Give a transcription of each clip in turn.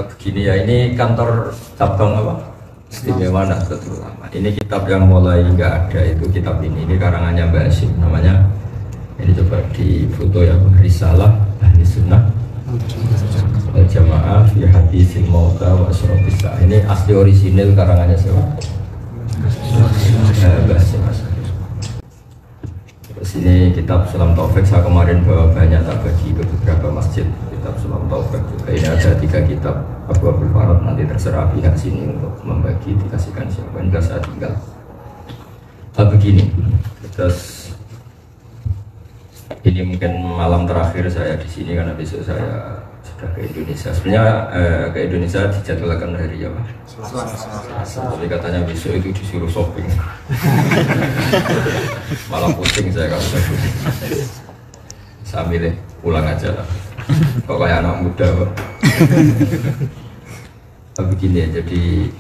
Begini ya, ini kantor cabang apa? Istimewa Nahdlatul Ulama. Ini kitab yang mulai nggak ada, itu kitab ini karangannya Mbak Hashim namanya. Ini coba di foto ya, Risalah Ahli Sunnah wal Jamaah fi Hadisil Mauta wa Asyrafis Sa'ah. Ini asli orisinil karangannya siapa? Mbak Hashim. Terus ini kitab Sulam Taufik, saya kemarin bawa banyak, tak bagi ke beberapa masjid. Kitab Sulam Taufik juga ini ada 3 kitab. Abu Abdul Farad, nanti terserah pihak sini untuk membagi, dikasihkan siapa, ini saya tinggal. Begini, terus ini mungkin malam terakhir saya di sini karena besok saya sudah ke Indonesia. Sebenarnya ke Indonesia dijadwalkan hari apa? Selasa. Tapi katanya besok itu disuruh shopping. Malah pusing saya kalau saya pusing. Saya milih pulang aja lah. Kok kayak anak muda kok. Begini ya, jadi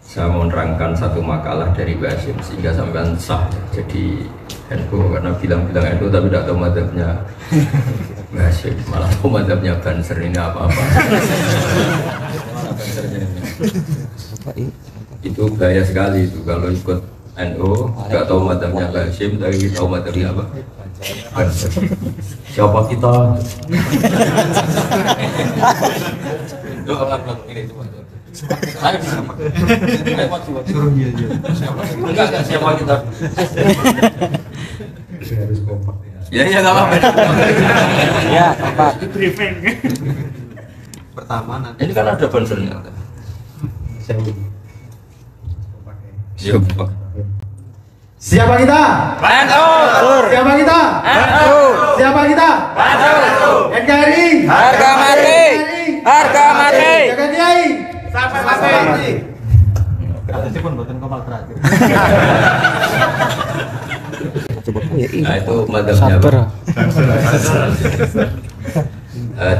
saya mau menerangkan satu makalah dari Mbak Hashim sehingga sampai sah jadi NU, karena bilang-bilang NU tapi tidak tahu madhabnya Mbak Hashim, malah tahu madhabnya Banser ini apa-apa. Itu bahaya sekali itu kalau ikut NU tidak tahu madhabnya Mbak Hashim tapi tahu madhabnya apa? Banser. Siapa kita? Siapa kita? Harus kompak ya. Ya nggak apa-apa. Ya kompak. Briefing. Pertama nanti. Ini kan ada bansernya. Siapa kita? NU. Siapa kita? NU. Siapa kita? NU. NKRI. Harga mati. Harga mati. Jaga Kiai. Sampai mati. Ada pun buatan kompak terakhir. Nah itu madhabnya apa?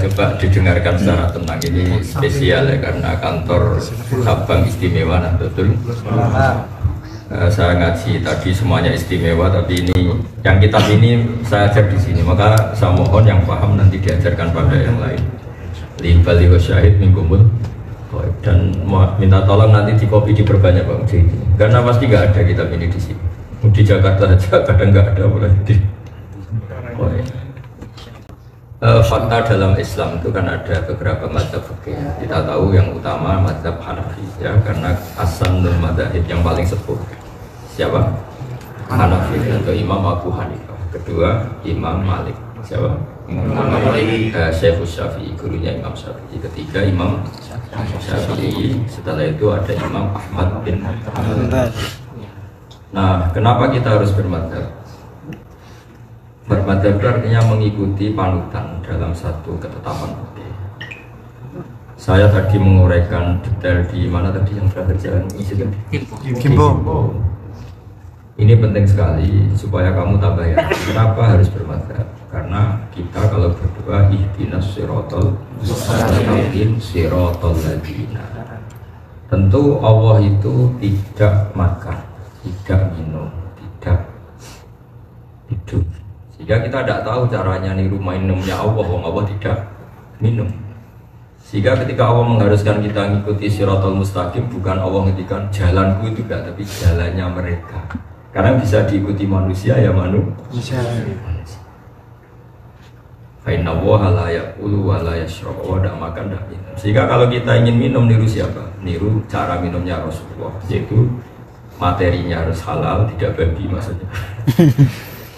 Coba didengarkan secara tenang, ini spesial ya karena kantor cabang istimewa Nahdlatul Ulama. Saya ngaji tadi semuanya istimewa, tapi ini yang kitab ini saya ajar di sini, maka saya mohon yang paham nanti diajarkan pada yang lain. Limbali wa syahid minkumul, dan minta tolong nanti di copy diperbanyak Bang J, karena pasti nggak ada kitab ini di sini. Di Jakarta aja kadang nggak ada, boleh di. Fakta dalam Islam itu kan ada beberapa mazhab fikih. Kita tahu yang utama mazhab Hanafi ya, karena asanul madzhab yang paling sepuh siapa? Hanafi atau Imam Abu Hanifah. Kedua Imam Malik. Siapa? Imam Malik. Syekh Syafi'i, gurunya Imam Syafi'i. Ketiga Imam Syafi'i. Setelah itu ada Imam Ahmad bin Hanbal. Nah, kenapa kita harus bermadzhab? Bermadzhab artinya mengikuti panutan dalam satu ketetapan fikih. Saya tadi menguraikan detail di mana tadi yang terakhir jalan isi tadi. Kimbo. Ini penting sekali supaya kamu tambah ya. Kenapa harus bermadzhab? Karena kita kalau berdoa ihdinas siratal mustaqim siratal ladzina. Tentu Allah itu tidak makan, tidak minum, tidak hidup. Sehingga kita tidak tahu caranya niru minumnya Allah, Allah tidak minum. Sehingga ketika Allah mengharuskan kita mengikuti siratal mustaqim, bukan Allah menghentikan jalanku itu enggak, tapi jalannya mereka. Karena bisa diikuti manusia ya manusia. Fa inna Allaha la yaqulu wa la yashrabu, wa tidak makan tidak minum. Sehingga kalau kita ingin minum, niru siapa? Niru cara minumnya Rasulullah, yaitu materinya harus halal, tidak babi maksudnya.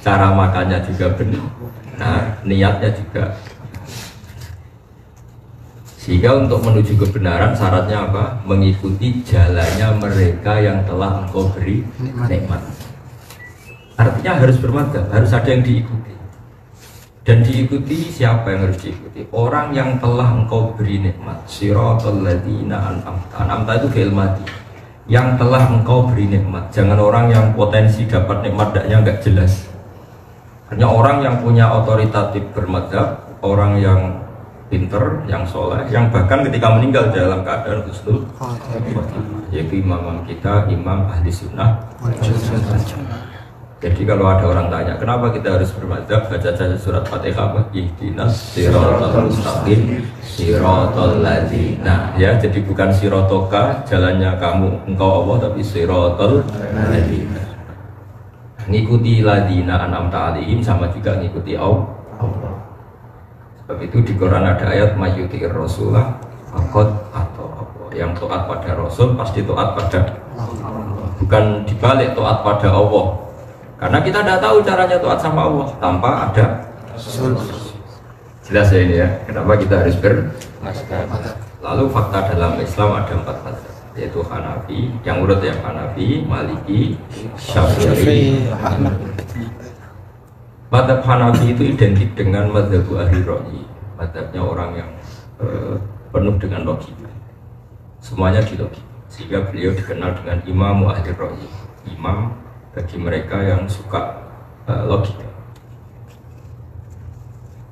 Cara makannya juga benar, nah niatnya juga. Sehingga untuk menuju kebenaran syaratnya apa? Mengikuti jalannya mereka yang telah engkau beri nikmat. Artinya harus bermadzhab, harus ada yang diikuti. Dan diikuti siapa yang harus diikuti? Orang yang telah engkau beri nikmat. Siratal ladzina an'amta. An'amta itu fi'il madhi. Yang telah engkau beri nikmat. Jangan orang yang potensi dapat nikmat daknya enggak jelas. Hanya orang yang punya otoritatif bermadzhab, orang yang pinter, yang soleh, yang bahkan ketika meninggal dalam keadaan husnul khotimah, yaitu imam kita, imam ahli sunnah. Jadi kalau ada orang tanya, kenapa kita harus bermadzhab, baca saja surat Fatihah, ihdinas siratal mustaqim, siratal ladzina. Ya, jadi bukan sirotoka, jalannya kamu, engkau Allah, tapi siratal ladzina. Ngikuti ladzina an'amta alaihim sama juga ngikuti Allah. Sebab itu di Quran ada ayat mayyuti'ir rasulah faqad atau Allah. Yang taat pada Rasul pasti taat pada Allah. Bukan dibalik taat pada Allah. Karena kita tidak tahu caranya taat sama Allah tanpa ada Rasul. Jelas ya ini ya. Kenapa kita harus Lalu fakta dalam Islam ada 4 mazhab, yaitu Hanafi, yang urut yang Hanafi, Maliki, Syafi'i, Ahmad. Mazhab Hanafi itu identik dengan mazhab ahli ra'yi, mazhabnya orang yang penuh dengan logika. Semuanya di logika. Sehingga beliau dikenal dengan imam ahli ra'yi, imam bagi mereka yang suka logika.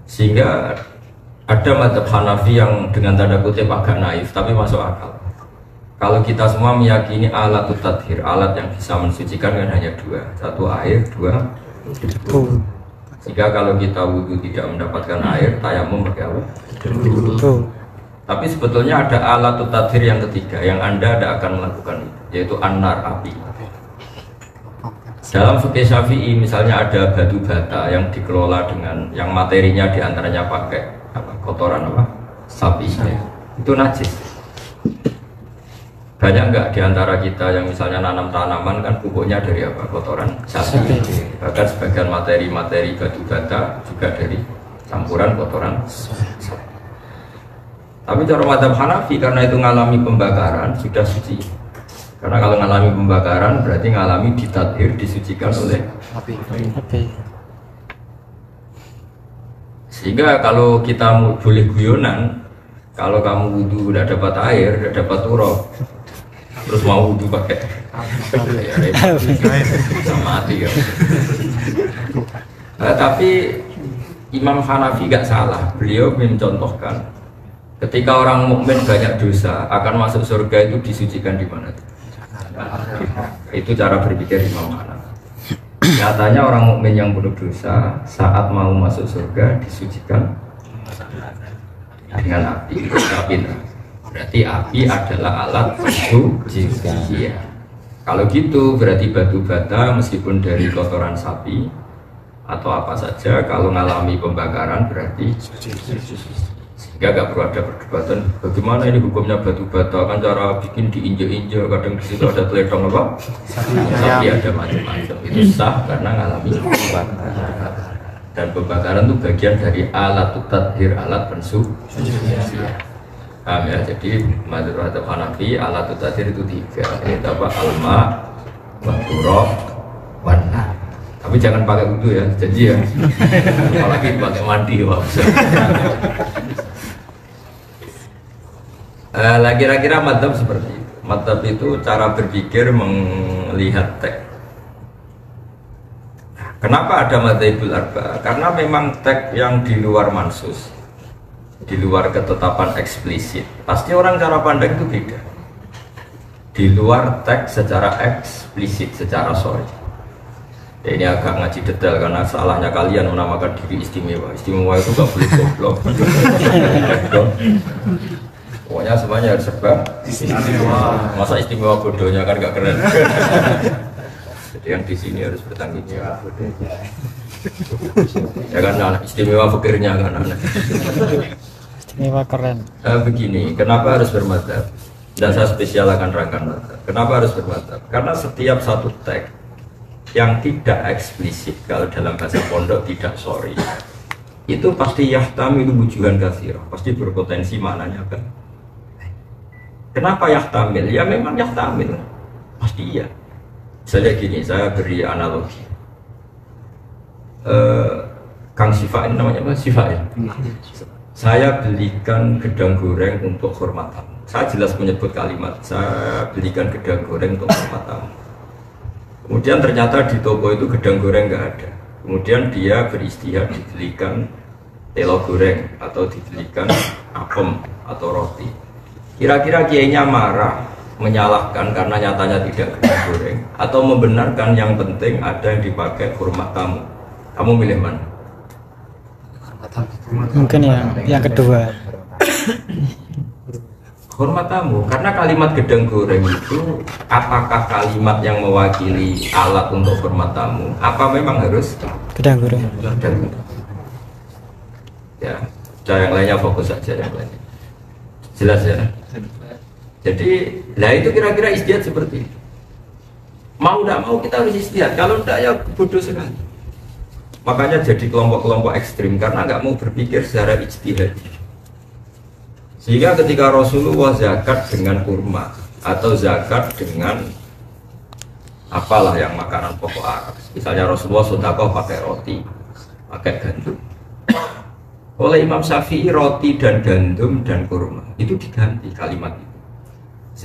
Sehingga ada mazhab Hanafi yang dengan tanda kutip agak naif tapi masuk akal. Kalau kita semua meyakini alat tathir, alat yang bisa mensucikan kan hanya 2, 1 air, 2 debu. Sehingga kalau kita wudhu tidak mendapatkan air, tayamum pakai apa? Debu. Tapi sebetulnya ada alat tathir yang ketiga yang Anda tidak akan melakukan itu, yaitu an-nar, api. Dalam fikih Syafi'i misalnya ada batu bata yang dikelola dengan yang materinya diantaranya pakai kotoran sapi, itu najis. Banyak nggak diantara kita yang misalnya nanam tanaman kan pupuknya dari apa? Kotoran sapi. Bahkan sebagian materi-materi batu bata juga dari campuran kotoran sapi. Tapi cara mazhab Hanafi karena itu ngalami pembakaran sudah suci. Karena kalau ngalami pembakaran berarti ngalami ditadhir, disucikan oleh api. Sehingga kalau kita boleh guyonan, kalau kamu wudhu udah dapat air, udah dapat turab, terus mau wudhu pakai bisa mati ya. Tapi Imam Hanafi gak salah, beliau mencontohkan ketika orang mukmin banyak dosa akan masuk surga itu disucikan di mana? Itu cara berpikir Imam Hanafi. Nyatanya orang mukmin yang penuh dosa saat mau masuk surga disucikan dengan api. Berarti api adalah alat suci. Ya. Kalau gitu berarti batu bata meskipun dari kotoran sapi atau apa saja kalau mengalami pembakaran berarti sehingga gak perlu ada perdebatan bagaimana ini hukumnya batu bata, kan cara bikin diinjek-injek, kadang di situ ada teledong apa sapi, ada macam-macam. Itu sah karena mengalami pembakaran. Dan pembakaran itu bagian dari alat tathir, alat pensuci. Paham ya? Jadi mazhab Hanafi alat tathir itu 3. Ini apa? Alma, turab, warna. Tapi jangan pakai wudu ya, janji ya. Apalagi pakai mandi Pak. Kira-kira mazhab seperti itu. Mazhab itu cara berpikir melihat teks. Kenapa ada madzhabul arba? Karena memang teks yang di luar mansus, di luar ketetapan eksplisit, pasti orang cara pandang itu beda. Di luar teks secara eksplisit, secara sorry. Ya, ini agak ngaji detail karena salahnya kalian menamakan diri istimewa. Istimewa itu gak boleh goblok. Pokoknya semuanya harus serba istimewa. Masa istimewa bodohnya kan gak keren. Jadi yang di sini harus bertanggung jawab. Ya kan anak istimewa fakirnya kan anak. Istimewa keren. Begini, kenapa harus bermadzhab? Dan saya spesial akan rangkan mazhab. Kenapa harus bermadzhab? Karena setiap satu teks yang tidak eksplisit, kalau dalam bahasa pondok tidak sorry, itu pasti yahtamilu wujuhan katsirah, pasti berpotensi maknanya kan. Kenapa yahtamil? Ya memang yahtamil, pasti iya. Misalnya gini, saya beri analogi. Kang Sifa ini namanya apa? Sifa ya? Saya belikan gedang goreng untuk hormat tamu. Saya jelas menyebut kalimat, saya belikan gedang goreng untuk hormat tamu. Kemudian ternyata di toko itu gedang goreng nggak ada. Kemudian dia beristihad didelikan telo goreng atau didelikan apem atau roti. Kira-kira kiainya marah, menyalahkan karena nyatanya tidak kena goreng, atau membenarkan yang penting ada yang dipakai hormat tamu. Kamu milih mana? Mungkin yang kedua. Hormat tamu, karena kalimat gedang goreng itu apakah kalimat yang mewakili alat untuk hormat tamu? Apa memang harus Gedang goreng. gedang? Ya, cara yang lainnya fokus saja yang lainnya. Jelas ya. Jadi, lah itu kira-kira istihad seperti itu. Mau tidak mau kita harus istihad. Kalau tidak ya bodoh sekali. Makanya jadi kelompok-kelompok ekstrim karena nggak mau berpikir secara ijtihad. Sehingga ketika Rasulullah zakat dengan kurma atau zakat dengan apalah yang makanan pokok Arab, misalnya Rasulullah sedekah pakai roti, pakai gandum. Oleh Imam Syafi'i roti dan gandum dan kurma itu diganti kalimat itu.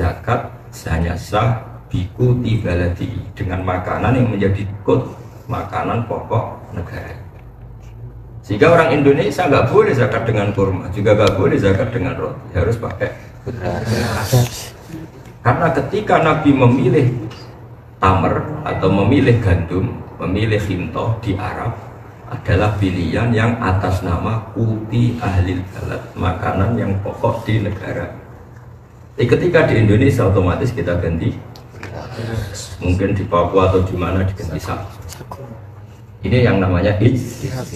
Zakat hanya sah biku tibaladi dengan makanan yang menjadi kod makanan pokok negara. Sehingga orang Indonesia nggak boleh zakat dengan kurma, juga nggak boleh zakat dengan roti, harus pakai beras. Karena ketika Nabi memilih tamar atau memilih gandum, memilih hintoh di Arab adalah pilihan yang atas nama uti ahlil balad, makanan yang pokok di negara. Ketika di Indonesia otomatis kita ganti, mungkin di Papua atau di mana diganti sagu. Ini yang namanya ijtihad.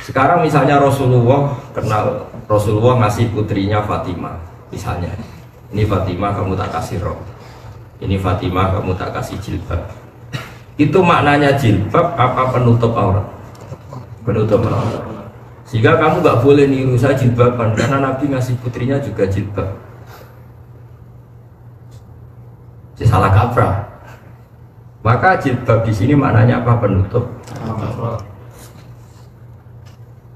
Sekarang misalnya Rasulullah kenal, Rasulullah ngasih putrinya Fatimah, misalnya, ini Fatimah kamu tak kasih rok, ini Fatimah kamu tak kasih jilbab. Itu maknanya jilbab apa penutup aurat? Penutup aurat. Sehingga kamu nggak boleh niru saya jilbaban karena Nabi ngasih putrinya juga jilbab. Salah kaprah. Maka jilbab di sini maknanya apa? Penutup.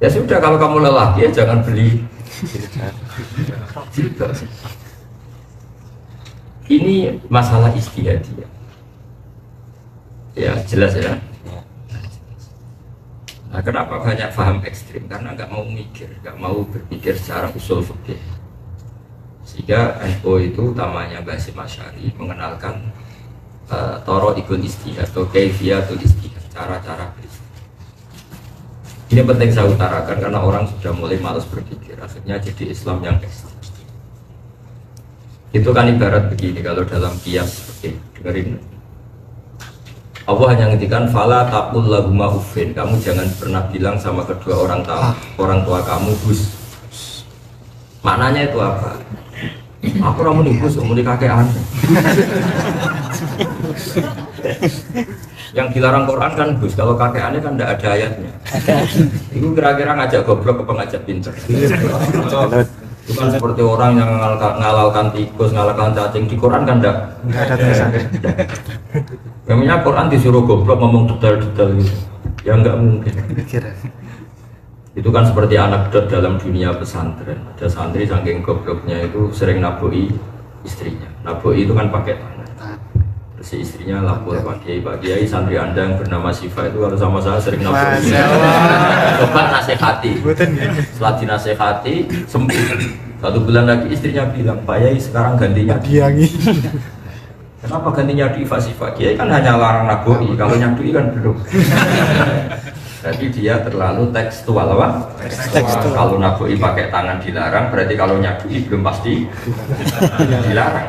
Ya sudah, kalau kamu lelaki ya jangan beli jilbab. Ini masalah ijtihadiyah. Ya jelas ya. Nah, kenapa banyak paham ekstrim? Karena nggak mau mikir, nggak mau berpikir secara usul fikih. Sehingga NU itu utamanya Basim Asy'ari mengenalkan toro ikul istihad atau kaifiyatul istihad, cara-cara beristihad. Ini penting saya utarakan karena orang sudah mulai malas berpikir, akhirnya jadi Islam yang ekstrim. Itu kan ibarat begini, kalau dalam qiyas seperti dengerin. Allah hanya ngendikan fala taqul lahuma uffin, kamu jangan pernah bilang sama kedua orang tua kamu bus. Maknanya itu apa? Aku ramu nih bus, mau dikakean. Yang dilarang Quran kan bus, kalau kakeannya kan tidak ada ayatnya. Itu kira-kira ngajak goblok ke ngajak pinter. Bukan seperti orang yang ngalalkan tikus, ngalalkan cacing. Di Quran kan tidak ada tulisannya. Memangnya Quran disuruh goblok ngomong detail-detail gitu. Ya nggak mungkin. Itu kan seperti anekdot dalam dunia pesantren. Ada santri saking gobloknya itu sering naboi istrinya. Naboi itu kan pakai tangan. Terus si istrinya lapor Pak Kiai, santri Anda yang bernama Siva itu kalau sama saya sering naboi. Coba nasihati. Setelah dinasihati sembuh. 1 bulan lagi istrinya bilang, Pak Yai sekarang gantinya diangi. Kenapa gantinya di Siva? Kiai kan hanya larang naboi, kalau nyadui kan belum. Berarti dia terlalu tekstual, apa? Tekstual. Kalau naboi pakai tangan dilarang, berarti kalau nyadui belum pasti dilarang.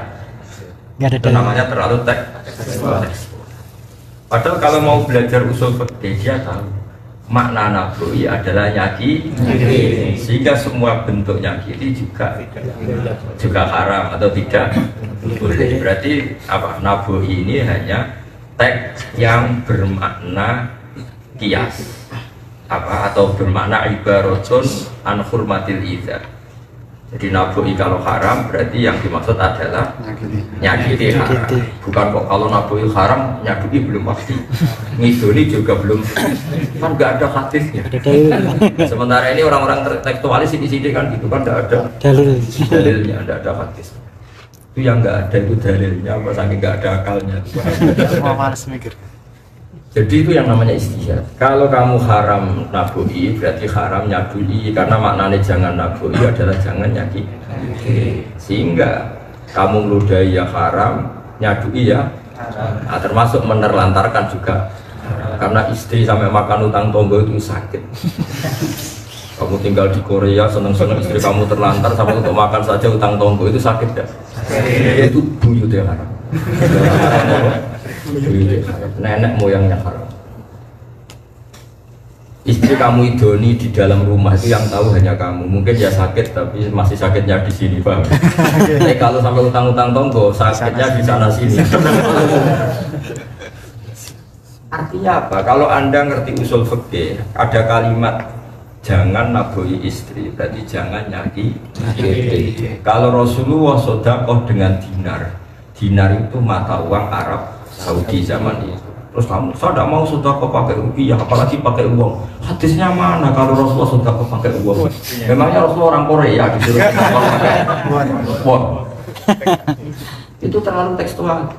Itu namanya terlalu tekstual. Padahal kalau mau belajar usul fikih dia tahu makna naboi adalah nyaki, sehingga semua bentuk nyakiti juga haram atau tidak boleh. Berarti apa? Naboi ini hanya teks yang bermakna kias apa atau bermakna ibaratun an hurmatil idza. Jadi naboi kalau haram berarti yang dimaksud adalah nyakiti haram. Bukan kok kalau naboi haram nyakiti belum pasti. Ngidoni juga belum, kan nggak ada hadisnya. Sementara ini orang-orang tekstualis sini kan gitu kan nggak ada dalilnya, nggak ada hadis. Itu yang nggak ada itu dalilnya, apa saking nggak ada akalnya. Semua malas mikir. Jadi itu yang namanya istihad. Kalau kamu haram naboi berarti haram nyadui, karena maknanya jangan naboi adalah jangan nyaki. Sehingga kamu ngeludai ya haram, nyadui ya. Nah, termasuk menerlantarkan juga. Karena istri sampai makan utang tonggo itu sakit. Kamu tinggal di Korea seneng-seneng istri kamu terlantar sampai untuk makan saja utang tonggo itu sakit gak? Itu buyut yang haram. Nenek moyangnya haram. Istri kamu idoni di dalam rumah itu yang tahu hanya kamu. Mungkin ya sakit tapi masih sakitnya di sini, Bang. Tapi kalau sampai utang-utang tonggo sakitnya di sana sini. Artinya apa? Kalau Anda ngerti usul fikih, ada kalimat jangan naboi istri, berarti jangan nyaki. Kalau Rasulullah sedekah dengan dinar, dinar itu mata uang Arab Saudi zaman itu. Terus kamu, saya tidak mau sedekah pakai rupiah, apalagi pakai uang. Hadisnya mana kalau Rasulullah sedekah pakai uang? Memangnya Rasulullah orang Korea disuruh pakai uang? Itu terlalu tekstual.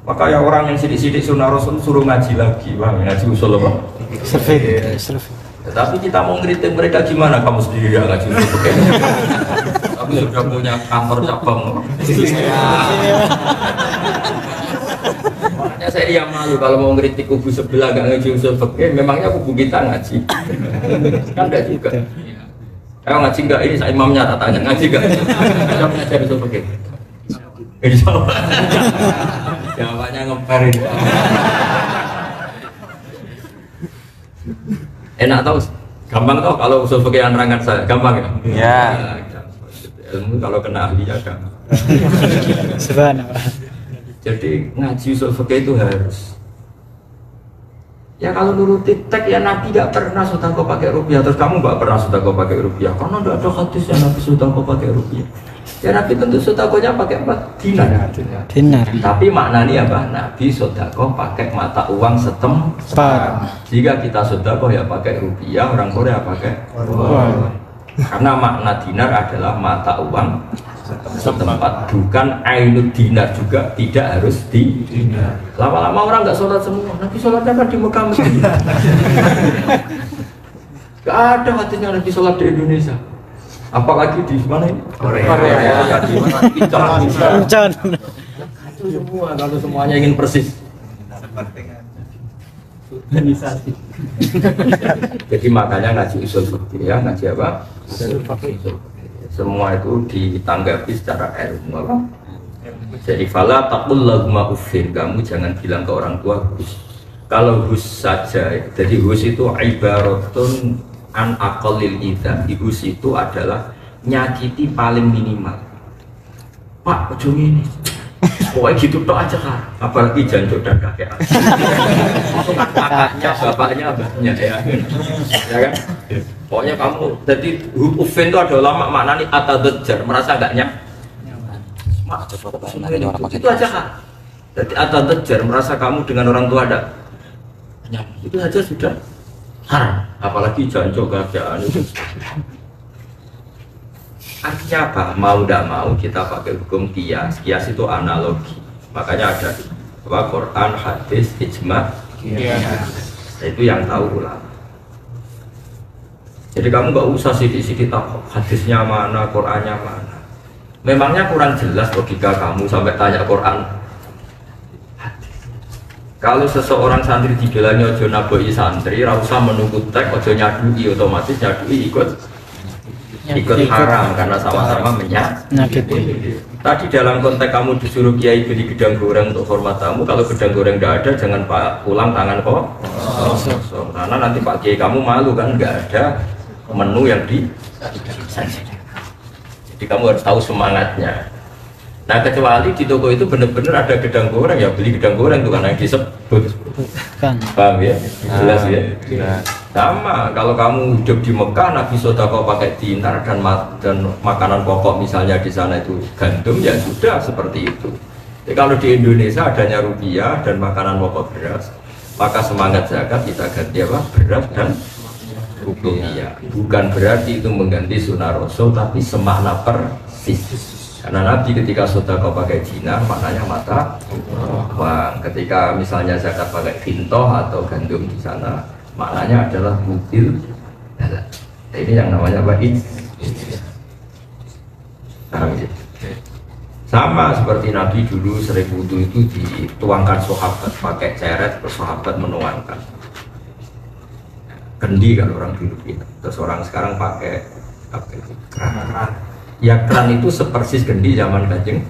Maka ya orang yang sidik-sidik sunnah Rasul suruh ngaji lagi, bang, ngaji usul apa? Survei. Tapi kita mau ngeritik mereka gimana? Kamu sendiri yang ngaji usul pakai? Kamu sudah punya kantor cabang. Makanya saya yang malu kalau mau ngeritik kubu sebelah gak ngaji usul fikih, memangnya kubu kita ngaji? Kan enggak juga. Ayo ngaji enggak? Ini saya imamnya tak tanya, ngaji enggak? Kita belajar usul fikih. Insya Allah. Jawabannya ngeper ini. Enak tau? Gampang tau kalau usul fikih anerangan saya? Gampang ya? Ya. Ilmu kalau kena ahli ya gampang. Subhanallah. Jadi ngaji usul fikih itu harus. Ya kalau nuruti teks ya Nabi tidak pernah sedekah pakai rupiah, terus kamu nggak pernah sedekah pakai rupiah karena tidak ada hadis yang Nabi sedekah pakai rupiah. Ya Nabi tentu sedekahnya pakai apa? Dinar. Tapi maknanya apa? Nabi sedekah pakai mata uang setempat. Jika kita sedekah ya pakai rupiah, orang Korea pakai uang. Karena makna dinar adalah mata uang setempat, bukan ainut dinar, juga tidak harus di dinar. Lama-lama orang nggak sholat semua. Nabi sholatnya kan di Mekah Madinah. Gak ada hadisnya Nabi sholat di Indonesia. Apalagi di mana ini? Korea. Di mana? Pincon. Itu semua kalau semuanya ingin persis. Jadi makanya ngaji usul fikih ya, ngaji apa? Usul fikih. Semua itu ditanggapi secara ilmu apa? Jadi fala taqul lahuma uffin, kamu jangan bilang ke orang tua hus. Kalau hus saja, jadi hus itu ibaratun an aqallil idza. Hus itu adalah nyakiti paling minimal. Pak, ojo ini. Pokoknya gitu tok aja kan. Apalagi jancuk dan kakek. Itu kan kakaknya, bapaknya, abahnya ya. Ya kan? Pokoknya kamu, jadi ufin itu ada ulama maknanya atadajjar, merasa gak nyaman. Itu aja kan. Jadi atadajjar, merasa kamu dengan orang tua ada nyaman. Itu saja sudah haram. Apalagi jancuk keadaan itu. Artinya apa? Mau tidak mau kita pakai hukum kias. Kias itu analogi. Makanya ada apa? Quran, hadis, ijma. Itu yang tahu ulama. Jadi kamu nggak usah sidik-sidik tahu hadisnya mana, Qurannya mana. Memangnya kurang jelas logika kamu sampai tanya Quran. Hadis. Kalau seseorang santri digelani ojo naboi santri, rasa menunggu teks, ojo nyadui, otomatis nyadui ikut haram karena sama-sama menyakiti. Tadi dalam konteks kamu disuruh kiai beli gedang goreng untuk hormat tamu, kalau gedang goreng tidak ada jangan pulang tangan kosong. Karena nanti Pak Kiai kamu malu kan nggak ada menu yang disajikan. Jadi kamu harus tahu semangatnya. Nah kecuali di toko itu benar-benar ada gedang goreng, ya beli gedang goreng itu karena yang disebut. Paham ya? Jelas ya? Sama kalau kamu hidup di Mekah, Nabi sedekah pakai dinar dan makanan pokok misalnya di sana itu gandum, ya sudah seperti itu. Jadi kalau di Indonesia adanya rupiah dan makanan pokok beras, maka semangat zakat kita ganti apa? Beras dan rupiah. Bukan berarti itu mengganti sunnah Rasul, tapi semakna persis. Karena Nabi ketika sedekah pakai dinar maknanya mata uang. Ketika misalnya zakat pakai fintoh atau gandum di sana maknanya adalah mutil. Ini yang namanya apa? Sama seperti Nabi dulu sering wudu itu dituangkan sahabat pakai ceret, terus sahabat menuangkan. Kendi kan orang dulu gitu. Terus orang sekarang pakai apa itu? Keran. Ya keran itu sepersis kendi zaman Kanjeng.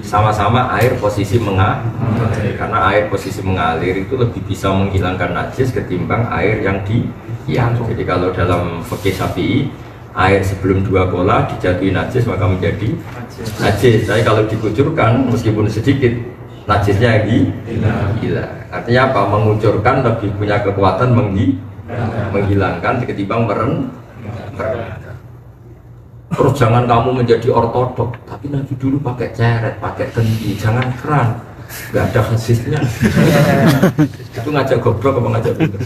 Sama-sama air posisi mengalir. Karena air posisi mengalir itu lebih bisa menghilangkan najis ketimbang air yang dihiang. Jadi kalau dalam fikih Syafi'i air sebelum 2 bola dijatuhi najis maka menjadi najis. Tapi kalau dikucurkan meskipun sedikit najisnya hilang. Artinya apa? Mengucurkan lebih punya kekuatan menghilangkan ketimbang meren. Terus jangan kamu menjadi ortodok, tapi Nabi dulu pakai ceret, pakai kendi, jangan keran, nggak ada hadisnya. Itu ngajak goblok apa ngajak bener?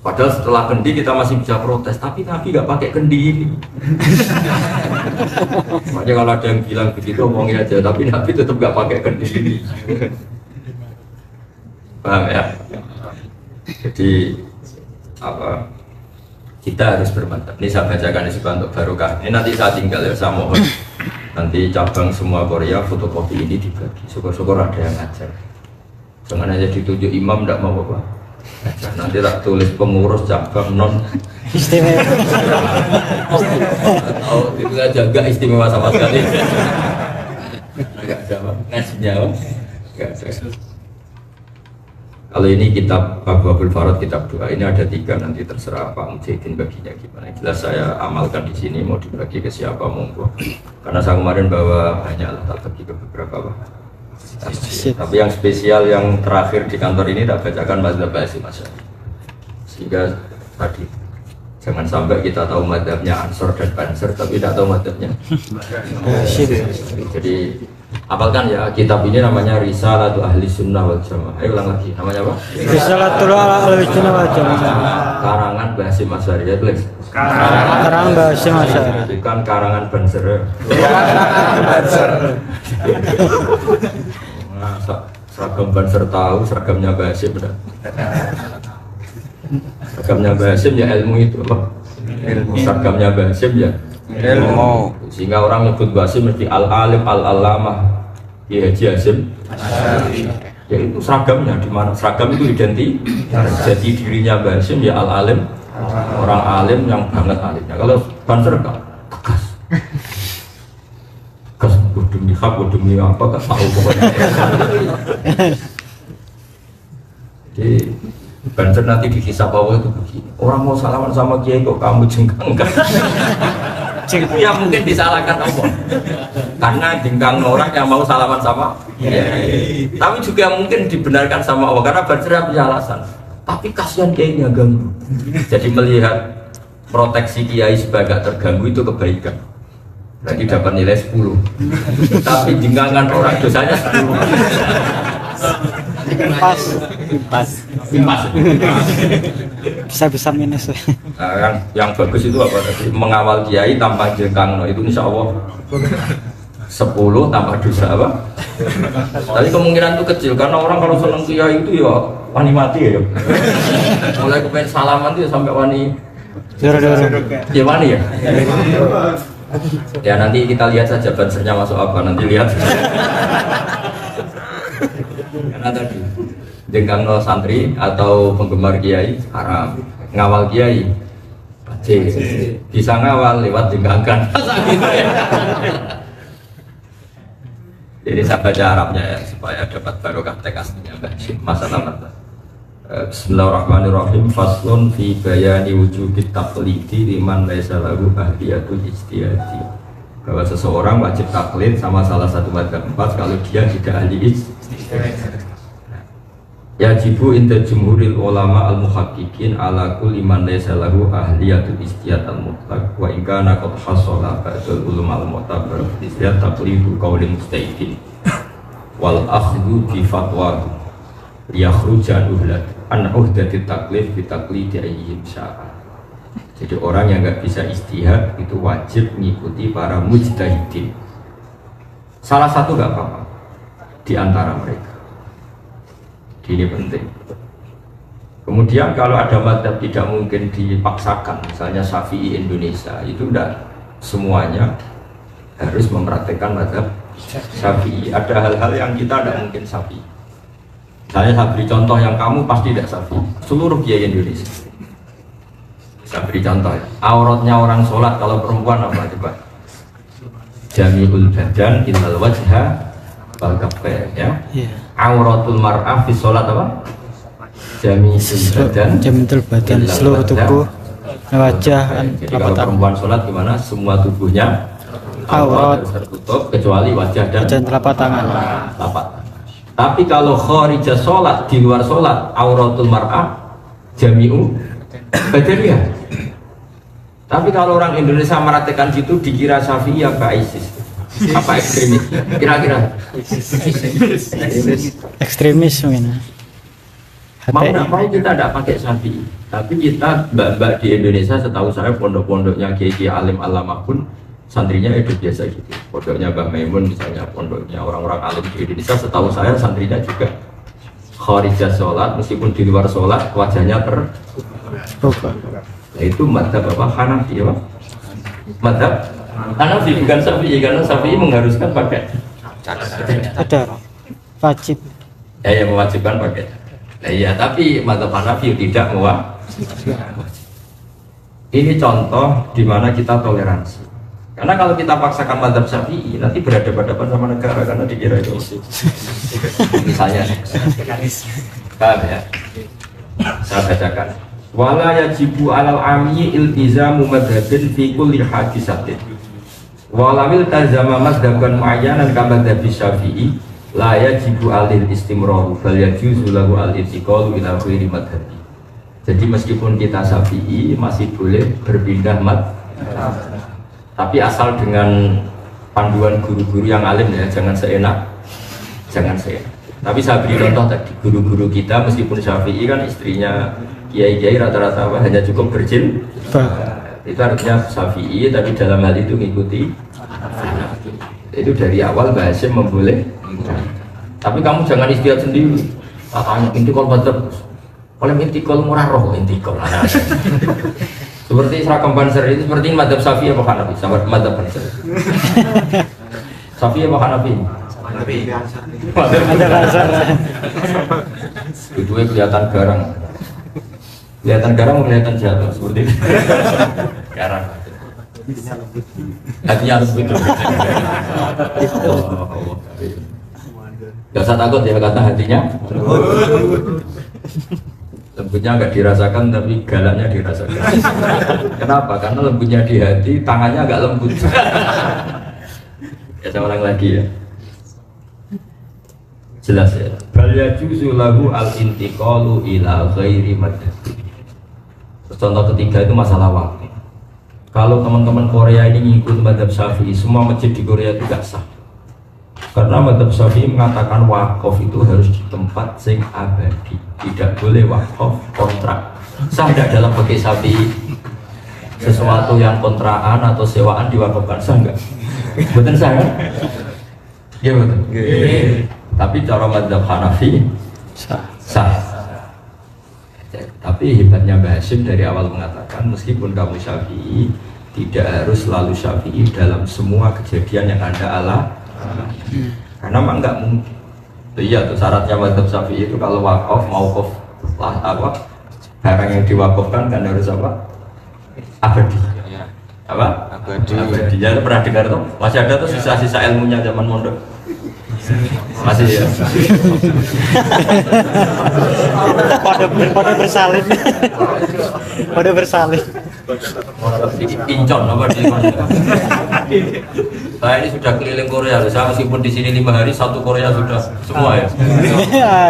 Padahal setelah kendi kita masih bisa protes, tapi Nabi nggak pakai kendi ini. Makanya kalau ada yang bilang begitu omongin aja, tapi Nabi tetap nggak pakai kendi ini. Paham ya? Jadi apa? Kita harus bermantap. Ini saya bacakan di sebuah untuk barokah. Ini nanti saya tinggal ya, saya mohon. Nanti cabang semua Korea fotokopi ini dibagi. Syukur-syukur ada yang ngajar. Jangan hanya ditunjuk imam, tidak mau apa. Nanti tak tulis pengurus cabang non Istimewa. Oh, itu aja enggak istimewa sama sekali. Enggak ada ngasihnya. Enggak ada. Kalau ini kitab Abwaabul Farad, kitab doa ini ada 3, nanti terserah Pak Mujahidin baginya gimana. Jelas saya amalkan di sini, mau dibagi ke siapa monggo. Karena saya kemarin bawa banyak lah, tak bagi ke beberapa Pak. Tapi yang spesial yang terakhir di kantor ini tak bacakan mazhab Basim Asy'ari. Sehingga tadi jangan sampai kita tahu mazhabnya Ansor dan Banser tapi tidak tahu mazhabnya Basim. Jadi apalkan ya, kitab ini namanya Risalatul Ahli Sunnah wal Jamaah. Ayo ulang lagi, namanya apa? Risalatul Ahli Sunnah wal Jamaah. Karangan Basim Asy'ari ya tulis. Karangan Basim Asy'ari. Bukan karangan Banser. Banser. Seragam Banser tahu, seragamnya Basim benar. Seragamnya Basim ya ilmu itu apa? Ilmu. Seragamnya Basim ya ilmu. Sehingga orang nyebut Basim mesti al-alim al-alamah ya Haji Hasim. Ya itu seragamnya, di mana seragam itu identik. Jadi dirinya Basim ya al-alim, orang alim yang banget alimnya. Kalau Banser enggak tegas. Tegas demi hak, demi apa enggak tahu pokoknya. Jadi Banser nanti dihisab Allah itu begini. Orang mau salaman sama kiai kok kamu jengkang kan? Itu yang mungkin disalahkan Allah. Karena jengkang orang yang mau salaman sama kiai. Tapi juga mungkin dibenarkan sama Allah karena Banser punya alasan. Tapi kasihan kiainya ganggu. Jadi melihat proteksi kiai sebagai terganggu itu kebaikan. Berarti dapat nilai 10. Tapi jengkangan orang dosanya 10. Impas. Bisa minus. Nah, yang bagus itu apa tadi? Mengawal kiai tanpa jengkang, itu insya Allah 10 tanpa dosa apa? Tapi kemungkinan itu kecil karena orang kalau seneng kiai itu ya wani mati ya. Mulai kepengen salaman itu ya sampai wani. Ya wani ya. Ya nanti kita lihat saja Bansernya masuk apa, nanti lihat. Karena tadi jengkang no santri atau penggemar kiai haram, ngawal kiai bisa ngawal lewat jengkangkan. Jadi saya baca Arabnya ya supaya dapat barokah tekasnya masalah. Bismillahirrahmanirrahim. Faslun fi bayani wujubit taqlidi liman laisa lahu ahliyatul ijtihadi. Bahwa seseorang wajib taklid sama salah satu madzhab 4 kalau dia tidak ahli ijtihad. Yajibu inda jumhuril ulama al-muhaqqiqin ala kulli man laisa lahu ahliyatul ijtihad al-mutlaq wa in kana qad hasala ba'dul ulama al-mu'tabar ijtihad taqlidu qaulil mustahidin wal akhdhu bi fatwa yakhruja an uhdatit taklif bi taqlidi ayyim sya'a. Jadi orang yang nggak bisa ijtihad itu wajib mengikuti para mujtahidin. Salah satu nggak apa-apa di antara mereka. Ini penting. Kemudian kalau ada madzhab tidak mungkin dipaksakan, misalnya Syafi'i Indonesia, itu tidak semuanya harus mempraktekkan madzhab Syafi'i. Ada hal-hal yang kita tidak mungkin Syafi'i. Saya beri contoh yang kamu pasti tidak Syafi'i. Seluruh kiai Indonesia. Saya beri contoh ya. Auratnya orang sholat kalau perempuan apa coba? Jami'ul badan illal wajha wal kaffain ya. Auratul mar'ah fi sholat apa? Jami'ul badan seluruh tubuh, wajah, jadi kalau perempuan sholat gimana? Semua tubuhnya aurat tertutup kecuali wajah dan telapak tangan. Tapi kalau kharijah sholat, di luar sholat, auratul mar'ah jami'u badaniha. Tapi kalau orang Indonesia meratekan gitu dikira Syafi'i apa ISIS? Apa ekstremis? Kira-kira ekstremis mungkin. Mau nggak mau kita tidak pakai Syafi'i, tapi kita mbak-mbak di Indonesia setahu saya pondok-pondoknya kiai alim alama pun santrinya itu biasa gitu. Pondoknya Mbah Maimun misalnya, pondoknya orang-orang alim di Indonesia setahu saya santrinya juga kharijah sholat meskipun di luar sholat wajahnya terbuka. Nah, itu madzhab apa? Hanafi apa? Madzhab Hanafi bukan Syafi'i, karena Syafi'i mengharuskan pakai Ada wajib. Ya yang mewajibkan pakai. Nah, iya, tapi madzhab Hanafi tidak mewajibkan. Ini contoh di mana kita toleransi. Karena kalau kita paksakan madzhab Syafi'i nanti berhadapan-hadapan sama negara karena dikira itu misalnya paham ya? Saya bacakan wala yajibu alal amyi iltizamu madhabin fi kulli hadisatin walawil tazama madhaban muayyanan kama madhabi Syafi'i la yajibu alil istimraru bal yajuzu lahu al-intiqalu ila ghairi madhabi. Jadi meskipun kita Syafi'i masih boleh berpindah madhab, tapi asal dengan panduan guru-guru yang alim ya, jangan seenak. Tapi saya beri contoh tadi, guru-guru kita meskipun Syafi'i kan istrinya kiai-kiai rata-rata hanya cukup berjilbab. Itu artinya Syafi'i, tapi dalam hal itu mengikuti. Itu dari awal Mbah Hasyim memboleh. Tapi kamu jangan istihad sendiri. Katanya intikal madzhab. Oleh intikal murah roh intikal. Seperti seragam Banser itu seperti madzhab Syafi'i apa Hanafi? Sama madzhab Banser. Syafi'i apa Hanafi? Ada Banser. Kedua kelihatan garang. Kelihatan garang, kelihatan jatuh seperti itu. Garang. Hatinya harus betul. Gak usah takut ya kata hatinya. Lembutnya agak dirasakan tapi galaknya dirasakan. Kenapa? Karena lembutnya di hati, tangannya agak lembut. Ya saya ulang lagi ya. Jelas ya. Bal yajuzu lahu al-intiqalu ila ghairi madhab. Contoh ketiga itu masalah waktu. Kalau teman-teman Korea ini ngikut madzhab Syafi'i, semua masjid di Korea itu gak sah. Karena madzhab Syafi'i mengatakan wakaf itu harus di tempat sing abadi, tidak boleh wakaf kontrak. Sah tidak dalam fikih Syafi'i sesuatu yang kontraan atau sewaan diwakafkan, sah enggak? Betul sah kan? Iya betul. Tapi cara madzhab Hanafi sah. Tapi hebatnya Mbah Hasyim dari awal mengatakan meskipun kamu Syafi'i tidak harus selalu Syafi'i dalam semua kejadian yang Anda alami. Karena memang nggak mungkin. Iya tuh syaratnya madzhab Syafi'i itu kalau wakaf mauquf lah apa barang yang diwakafkan kan harus apa? Abadi. Apa? Abadi. Jangan pernah dengar tuh? Masih ada tuh sisa-sisa ilmunya zaman mondok. Masih ya. Pada bersalin. Pada bersalin. Incon apa di Saya ini sudah keliling Korea. Saya meskipun di sini 5 hari, 1 Korea sudah semua ya.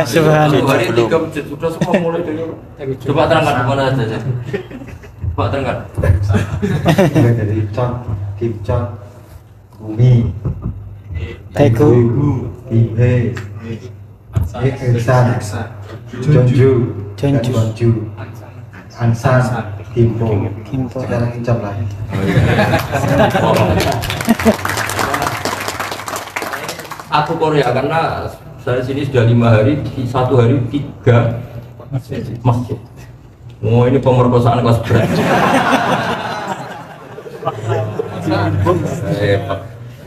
Subhanallah. 1 hari 3 masjid sudah semua mulai dari. Coba terangkan di mana saja. Coba terangkan. Dari Con, Kim-Con, Bumi, Teku, Bihe, Iksan, Jonju, Ansan, Kimpo. Kimpo. Sekarang Icam lagi. Aku Korea karena saya sini sudah 5 hari, 1 hari 3 masjid. Oh ini pemerkosaan kelas berat. Hebat,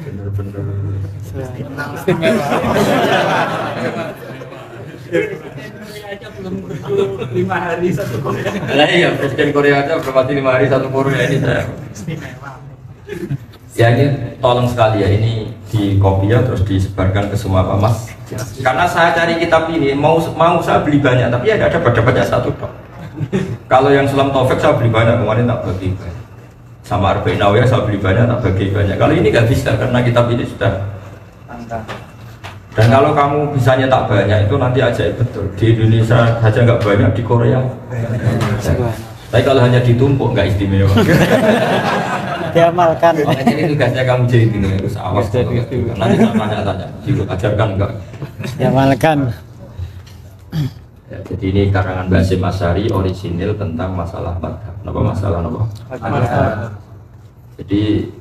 bener-bener. Lima hari satu Korea. Nah iya, Presiden Korea aja berarti 5 hari 1 Korea ini saya. Ya ini tolong sekali ya, ini di copy ya terus disebarkan ke semua Pak Mas. Karena saya cari kitab ini mau saya beli banyak, tapi ya ada baca satu dong. Kalau yang Sulam Taufik saya beli banyak, kemarin tak bagi banyak. Sama Arba'in Nawawiyah saya beli banyak, tak bagi banyak. Kalau ini nggak bisa karena kitab ini sudah. Dan kalau kamu bisa nyetak banyak itu nanti ajaib betul. Di Indonesia saja nggak banyak, di Korea. Tapi kalau hanya ditumpuk nggak istimewa. Diamalkan. Makanya ini tugasnya kamu jadi ini harus awas. Nanti saya tanya-tanya, diajarkan enggak? Diamalkan. Ya, jadi ini karangan Mbah Hasyim Asy'ari orisinil tentang masalah madhab. Apa masalah apa? Madhab. Jadi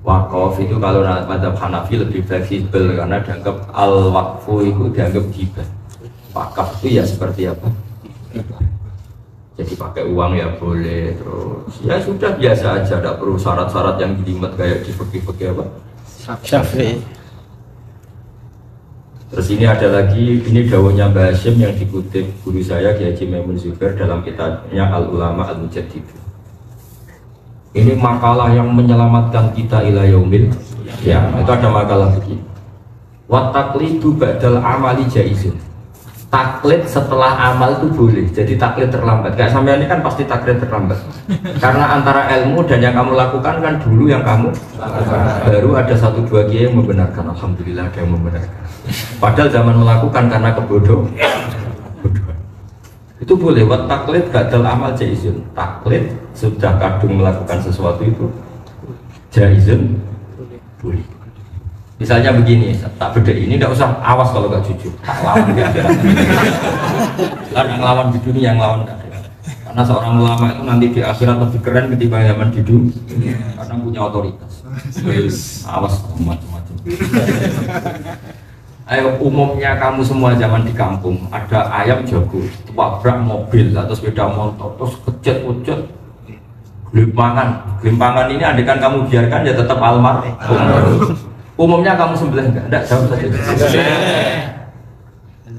wakaf itu kalau madhab Hanafi lebih fleksibel karena dianggap al-waqfu itu dianggap hibah. Wakaf itu ya seperti apa? Jadi pakai uang ya boleh, terus ya sudah biasa aja, tidak perlu syarat-syarat yang jelimet kayak di fikih-fikih apa? Syafi'i. Terus ini ada lagi, ini dawuhnya Mbah Hasyim yang dikutip guru saya Kiai Haji Maimun Zubair dalam kitabnya Al-Ulama Al-Mujaddid. Ini makalah yang menyelamatkan kita ila yaumil ya, itu ada makalah begini. Wa taqlidu ba'dal amali jaizun. Taklid setelah amal itu boleh, jadi taklid terlambat. Kayak sampai ini kan pasti taklid terlambat. Karena antara ilmu dan yang kamu lakukan kan dulu yang kamu baru ada 1-2 kiai yang membenarkan. Alhamdulillah ada yang membenarkan. Padahal zaman melakukan karena kebodohan. Itu boleh. Wat taklid badal amal jaizun. Taklid sudah kadung melakukan sesuatu itu jaizun boleh. Misalnya begini, tak beda ini tidak usah awas kalau nggak jujur, tak lawan dia. Karena yang lawan di dunia, yang lawan nggak ada. Karena seorang ulama itu nanti di akhirat lebih keren ketimbang zaman di dunia, karena punya otoritas. Awas macam-macam. Ayo umumnya kamu semua zaman di kampung ada ayam jago, tabrak mobil atau sepeda motor, terus kejet-kejet, gelimpangan ini andekan kamu biarkan ya tetap almarhum. Umumnya kamu sembelih enggak jauh saja.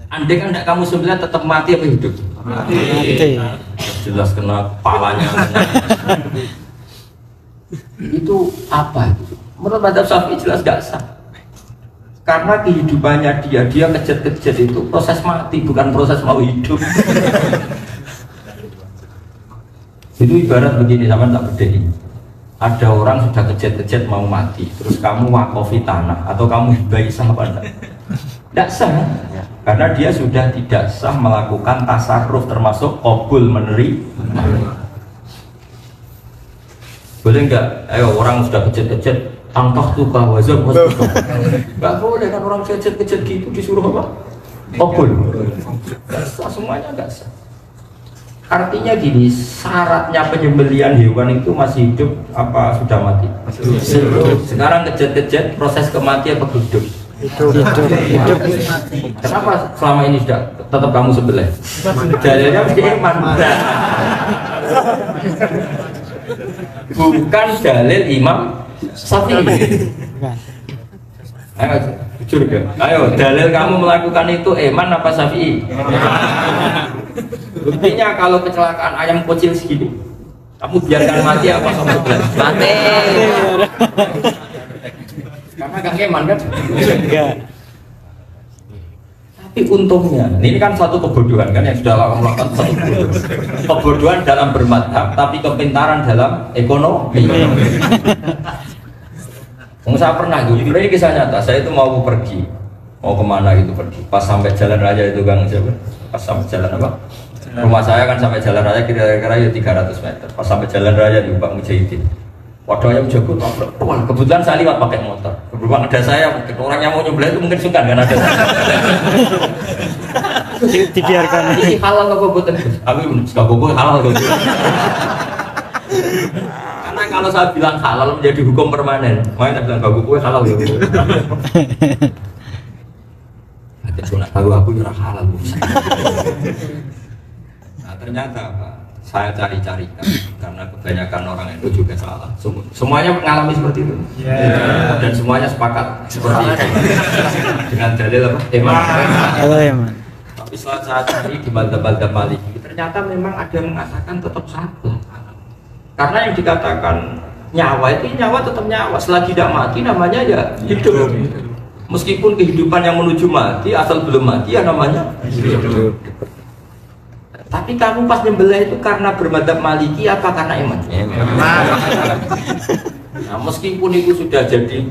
Andai kan enggak kamu sembelih tetap mati apa hidup? Mati. Jelas kena kepalanya. Itu apa itu? Menurut mazhab Syafi'i jelas enggak sah. Karena kehidupannya dia kejet-kejet itu proses mati bukan proses mau hidup. Itu ibarat begini, sama tak bedanya. Ada orang sudah kejet-kejet mau mati, terus kamu wakofi tanah atau kamu hibai sah apa enggak? Tidak sah, ya. Karena dia sudah tidak sah melakukan tasarruf termasuk qabul menerima. Boleh enggak? Ayo orang sudah kejet-kejet, angkah tukah wazab enggak boleh kan orang kejet-kejet gitu disuruh apa? Qabul. Enggak sah, semuanya enggak sah. Artinya gini, syaratnya penyembelian hewan itu masih hidup apa sudah mati? Hidup. Sekarang kejet-kejet proses kematian apa hidup? Hidup. Kenapa selama ini sudah tetap kamu sebelah? Dalilnya mesti iman. Bukan dalil Imam Syafi'i. Ayo jujur ya. Ayo dalil kamu melakukan itu iman apa Syafi'i? Buktinya kalau kecelakaan ayam kecil segini, kamu biarkan mati apa sama sebelah? Mati. Karena gak keman kan? Enggak. Tapi untungnya, ini kan satu kebodohan kan yang sudah melakukan satu kebodohan dalam bermadhab, tapi kepintaran dalam ekonomi. Saya pernah, jujur ini kisah nyata. Saya itu mau pergi, mau kemana gitu pergi. Pas sampai jalan raya itu Kang siapa? Pas sampai jalan apa? Rumah saya kan sampai jalan raya kira-kira ya 300 meter. Pas sampai jalan raya di Pak Mujahidin, waduh ayam jago, kebetulan saya lewat pakai motor. Kebetulan ada saya, orang yang mau nyobain itu mungkin suka kan ada. Dibiarkan. Ini halal apa buatan? Aku suka bobo halal. Karena kalau saya bilang halal menjadi hukum permanen, makanya saya bilang bagus kue halal ya. Nanti sunat baru aku nyerah halal. Nah ternyata apa? Saya cari-cari karena kebanyakan orang itu juga salah. Semuanya mengalami seperti itu. Dan semuanya sepakat seperti itu. Dengan dalil apa? Eman. Tapi setelah saya cari di mazhab-mazhab Maliki, ternyata memang ada yang mengatakan tetap satu. Karena yang dikatakan nyawa itu nyawa tetap nyawa. Selagi tidak mati namanya ya hidup. Meskipun kehidupan yang menuju mati, asal belum mati ya namanya hidup. Tapi kamu pas nyembelih itu karena bermadzhab Maliki apa karena iman? Nah, meskipun itu sudah jadi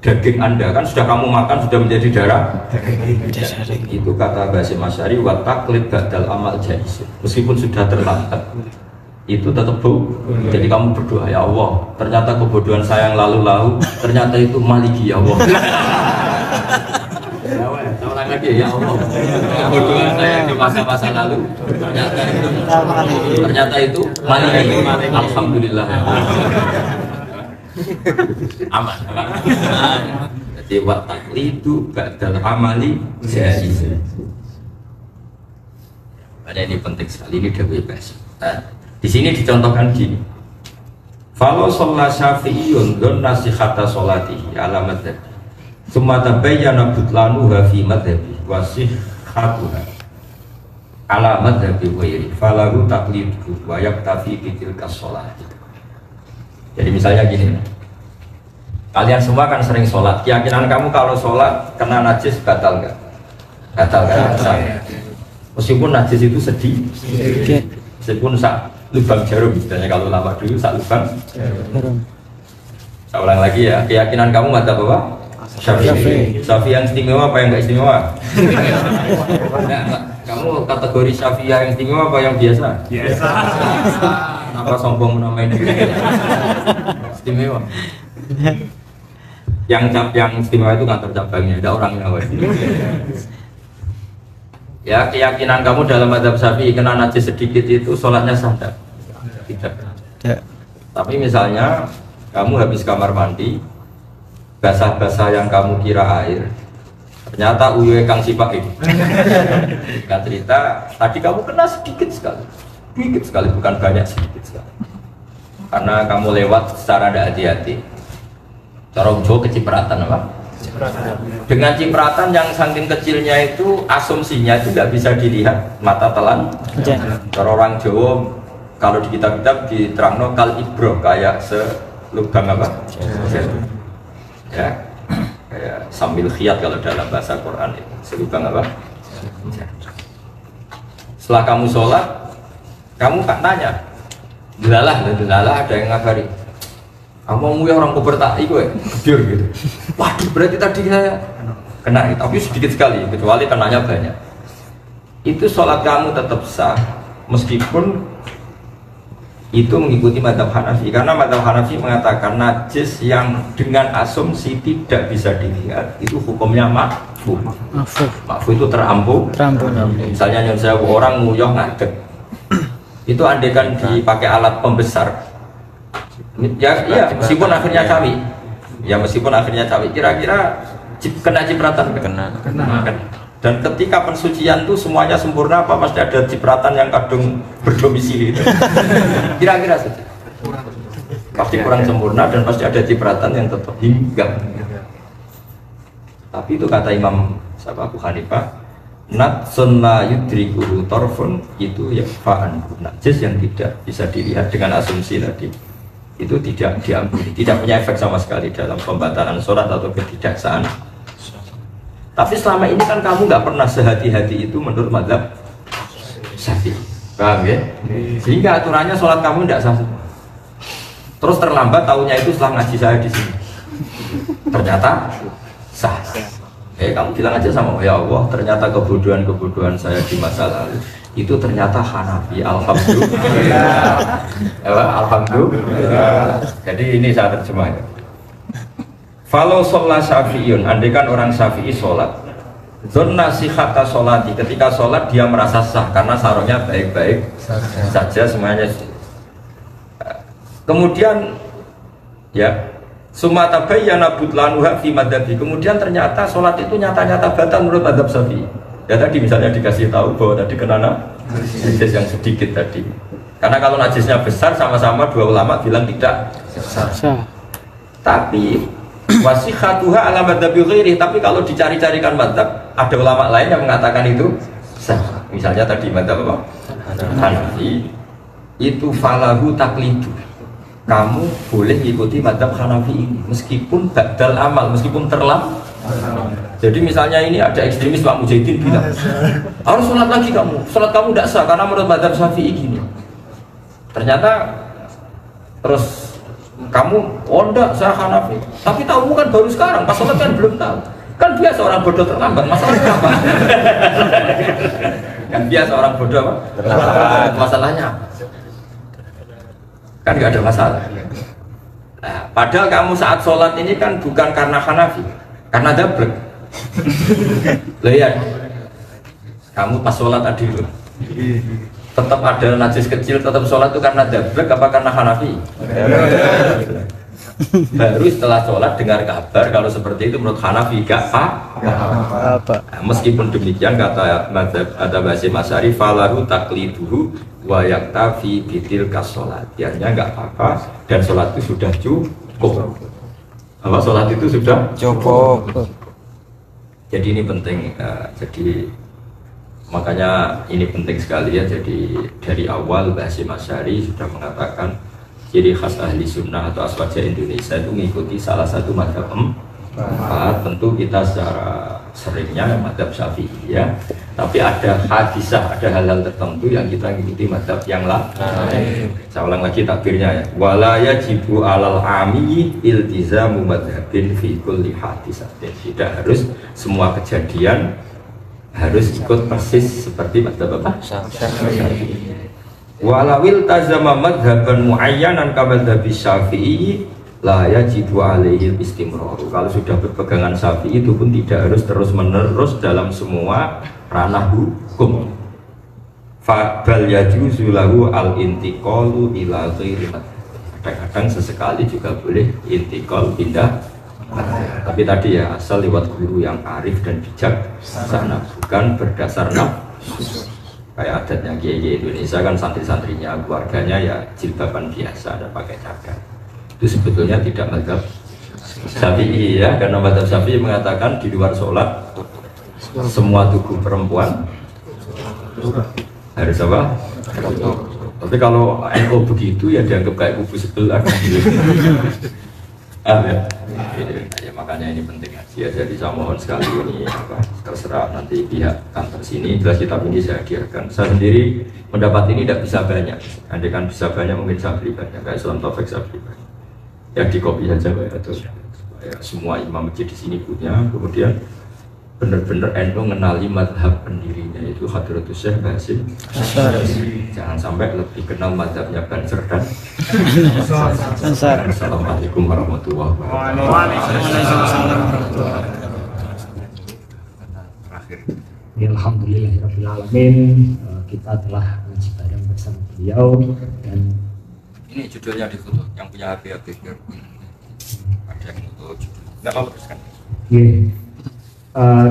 daging Anda, kan sudah kamu makan, sudah menjadi darah. Itu kata Basim Asy'ari wa taqlid badal amal jaiz. Meskipun sudah terlambat, itu tetap boleh. Jadi kamu berdoa, ya Allah, ternyata kebodohan saya yang lalu-lalu ternyata itu Maliki ya Allah. Lagi ya Allah, kebodohan saya di masa-masa lalu ternyata itu Maliki. Alhamdulillah. Aman. Jadi wa taqlidu ba'dal amali jaiz. Ada ini penting sekali, ini dawuh Bas. Di sini dicontohkan gini. Falau sholat syafi'iyun don nasihata sholatihi ala madhabi summa tabayyana butlanuha fi madhabi wasihhatuha ala madhabi ghairi falahu taqliduhu wa yaktafi bitilka sholati. Jadi misalnya gini, kalian semua kan sering sholat, keyakinan kamu kalau sholat kena najis batal nggak? Batal kan? Meskipun najis itu sedikit, meskipun sak lubang jarum, misalnya kalau lama dulu sak lubang jarum. Saya ulang lagi ya, keyakinan kamu mata apa? Syafi'i. Syafi'i yang istimewa apa yang nggak istimewa? Nah, kamu kategori Syafi'i yang istimewa apa yang biasa? Biasa. Kenapa sombong menamai diri? Istimewa. Yang istimewa itu kantor cabangnya, ada orangnya. Ya, keyakinan kamu dalam mazhab Syafi'i kena najis sedikit itu sholatnya sah tidak? Tidak. Tapi misalnya kamu habis kamar mandi, basah-basah yang kamu kira air, ternyata uyuhe kang sipak itu. Kan cerita, tadi kamu kena sedikit sekali, bukan banyak, sedikit sekali. Karena kamu lewat secara tidak hati-hati. Cara Jawa kecipratan apa? Dengan cipratan yang saking kecilnya itu asumsinya itu tidak bisa dilihat mata telan. Cara orang Jawa kalau di kitab-kitab diterangno kal ibro kayak selubang apa? Ya, kayak sambil khiyat kalau dalam bahasa Quran itu selubang apa? Setelah kamu sholat, kamu kan tanya, delalah ada yang ngabari. Kamu ya orang kupertak itu ya, gebyur gitu. Waduh, berarti tadi saya kena, tapi sedikit sekali, kecuali kenanya banyak. Itu sholat kamu tetap sah, meskipun itu mengikuti mazhab Hanafi. Karena mazhab Hanafi mengatakan najis yang dengan asumsi tidak bisa dilihat, itu hukumnya makfu. Makfu itu terampun. Misalnya yang saya orang nguyuh ngadeg, itu andekan dipakai alat pembesar. Ya, iya, meskipun akhirnya cawi. Ya meskipun akhirnya cawi, kira-kira kena cipratan? Kena. Dan ketika pensucian itu semuanya sempurna apa pasti ada cipratan yang kadung berdomisili itu. Kira-kira saja. Pasti kurang sempurna dan pasti ada cipratan yang tetap hinggap. Tapi itu kata Imam Abu Hanifah, natsun la yudrikuhu torfun, itu ya fa'an, najis yang tidak bisa dilihat dengan asumsi tadi, itu tidak diampuni, tidak punya efek sama sekali dalam pembatalan sholat atau ketidaksaan. Tapi selama ini kan kamu nggak pernah sehati-hati itu menurut mazhab Syafi'i, paham ya? Sehingga aturannya sholat kamu tidak sah. Terus terlambat tahunya itu setelah ngaji saya di sini, ternyata sah. Kamu bilang aja sama ya Allah, ternyata kebodohan saya di masa lalu itu ternyata Hanafi. Alhamdulillah. Alhamdulillah. Jadi ini saya terjemahkan. Falau sholat syafi'iyun, andaikan orang syafi'i sholat zonna sihata sholati, ketika sholat dia merasa sah karena sarungnya baik-baik saja semuanya. Kemudian ya summa tabayyana butlanuha fi madzhabi. Kemudian ternyata sholat itu nyata-nyata batal menurut madzhab Syafi'i. Ya tadi misalnya dikasih tahu bahwa tadi kena najis yang sedikit tadi. Karena kalau najisnya besar sama-sama dua ulama bilang tidak sah. Tapi wasihatuha ala madzhabi ghairi, tapi kalau dicari-carikan madzhab ada ulama lain yang mengatakan itu sah. Misalnya tadi madzhab apa? Hanafi itu falahu taklidu. Kamu boleh ikuti madzhab Hanafi ini meskipun badal amal, meskipun terlambat. Jadi misalnya ini ada ekstremis Pak Mujahidin bilang harus sholat lagi kamu, sholat kamu tidak sah karena menurut madzhab Syafi'i gini. Ternyata terus kamu enggak sah Hanafi, tapi tahu kan baru sekarang, pas sholat kan belum tahu. Kan biasa orang bodoh terlambat, masalahnya apa? Kan biasa orang bodoh apa? Terlambat. Masalahnya apa? Kan nggak ada masalah. Nah, padahal kamu saat sholat ini kan bukan karena Hanafi, karena dablek. Lihat, kamu pas sholat tadi loh, tetap ada najis kecil, tetap sholat itu karena dablek apa karena Hanafi? Baru setelah sholat dengar kabar kalau seperti itu menurut Hanafi gak apa. Nah, meskipun demikian kata madzhab Basim Asy'ari falahu takliduhu wa yaktafi bitil kasolat. Artinya nggak apa-apa dan sholat itu sudah cukup. Apa sholat itu sudah cukup. Jadi ini penting. Jadi makanya ini penting sekali ya. Jadi dari awal Basim Asy'ari sudah mengatakan ciri khas ahli sunnah atau aswaja Indonesia itu mengikuti salah satu madzhab empat. Tentu kita secara seringnya madzhab Syafi'i ya, tapi ada hadisah, ada hal-hal tertentu yang kita mengikuti madzhab yang lain. Saya ulang lagi takbirnya ya, wala yajibu alal ami iltizamu madzhabin fi kulli hadisatin. Tidak harus semua kejadian harus ikut persis seperti madzhab apa? Syafi'i. Walawil tazama madhaban muayyanan kamadzhabi Syafi'i la yajibu alaihi istimrar. Kalau sudah berpegangan Syafi'i itu pun tidak harus terus menerus dalam semua ranah hukum. Fa bal yajuzu lahu al intiqalu ila ghairi madhhab. Kadang-kadang sesekali juga boleh intiqal pindah. Tapi tadi ya asal lewat guru yang arif dan bijak sana, bukan berdasar nafsu. Kayak adatnya kiai Indonesia kan santri-santrinya, keluarganya ya jilbaban biasa, ada pakai cadar. Itu sebetulnya tidak madzhab Syafi'i ya, karena madzhab Syafi'i mengatakan di luar sholat semua tubuh perempuan harus apa? Tapi kalau NU begitu ya dianggap kayak kubu sebelah. Ya, makanya ini penting ya. Jadi saya mohon sekali ini apa, terserah nanti pihak kantor sini, jelas kitab ini saya hadiahkan. Saya sendiri mendapat ini tidak bisa banyak. Andai kan bisa banyak mungkin saya beli banyak. Kayak Sunan Taufik saya beli banyak. Ya di kopi saja Pak, atau supaya semua imam masjid di sini punya. Kemudian benar-benar NU mengenali madhab pendirinya itu Hadratus Syekh Basim Asy'ari. Jangan sampai lebih kenal madhabnya Banser dan Ansar. Assalamualaikum warahmatullahi wabarakatuh. Waalaikumsalam. Alhamdulillahirabbil alamin. Kita telah ngaji bareng bersama beliau dan ini judulnya di foto yang punya HP ada yang foto judul. Enggak apa-apa teruskan.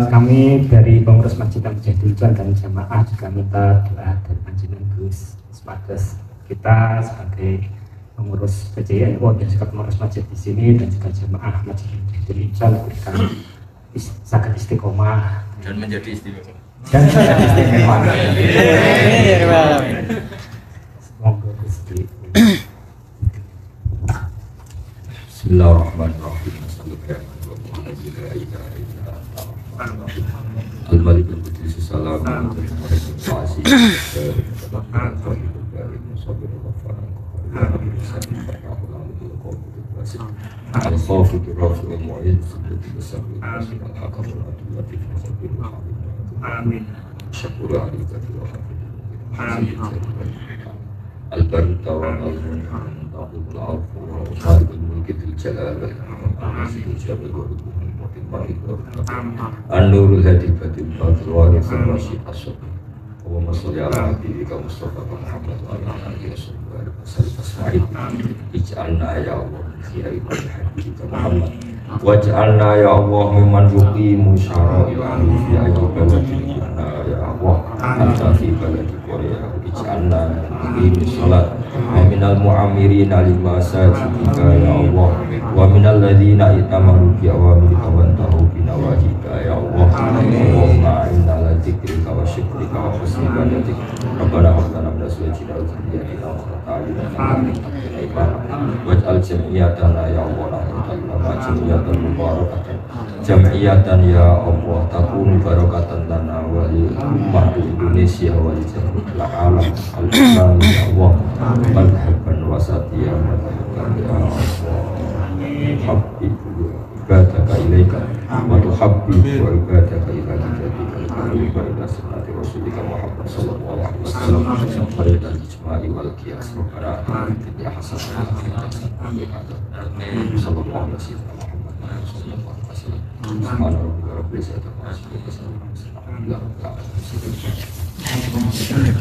Kami dari pengurus Masjid Al-Mujahidin dan Jamaah juga minta doa dari panjenengan Gus Smages. Kita sebagai pengurus PJNU dan juga pengurus masjid di sini dan juga Jamaah Masjid Al-Mujahidin berikan sakit istiqomah dan menjadi istimewa. Semoga Gusti. Bismillahirrahmanirrahim. Al-Malik al-Qudus salam al-Khawfu bi-rafi wal-mu'id amin syukur alika al-barta wa al-mun'an ta'udul afu wa umarikul mulkitul jalal An-Nurul Hadi Batil Batil Warithul Rasyid As-Sabir Allahumma sholli ala habibika Mustafa Muhammad wa ala alihi wa sahbihi wa sallam. Ismail ij'alna ya Allah khiyari Habibika Muhammad waj'alna ya Allah mimman yuqimu syara'i'ahu fi ayyi baladin ya Allah anta fi baladi Korea ij'alna muqimi shalat wa minal mu'amirina lima sajidika ya Allah wa minal ladhina itamaru bi awamrika wa antahu bi nawahika ya Allah Allahumma inna ala dzikrika wa syukrika wa husni ibadatik Rabbana hablana min azwajina wa dhurriyyatina qurrata a'yun waj'al jam'iyatana ya Allah jam'iyatan mubarakatan jam'iyatan ya Allah takunu barakatan lana wa li ummah Indonesia wa li jami'il alam al-islam ya Allah al-habban wasatiya ya Allah habbibu ibadaka ilaika wa tuhabbibu ibadaka ila kitabika wa ila sunnati rasulika Muhammad sallallahu alaihi wasallam faridan ijma'i wal qiyas wa qara'at ya hasan sallallahu alaihi wasallam Subhana rabbika rabbil izzati amma yasifun wa salamun alal mursalin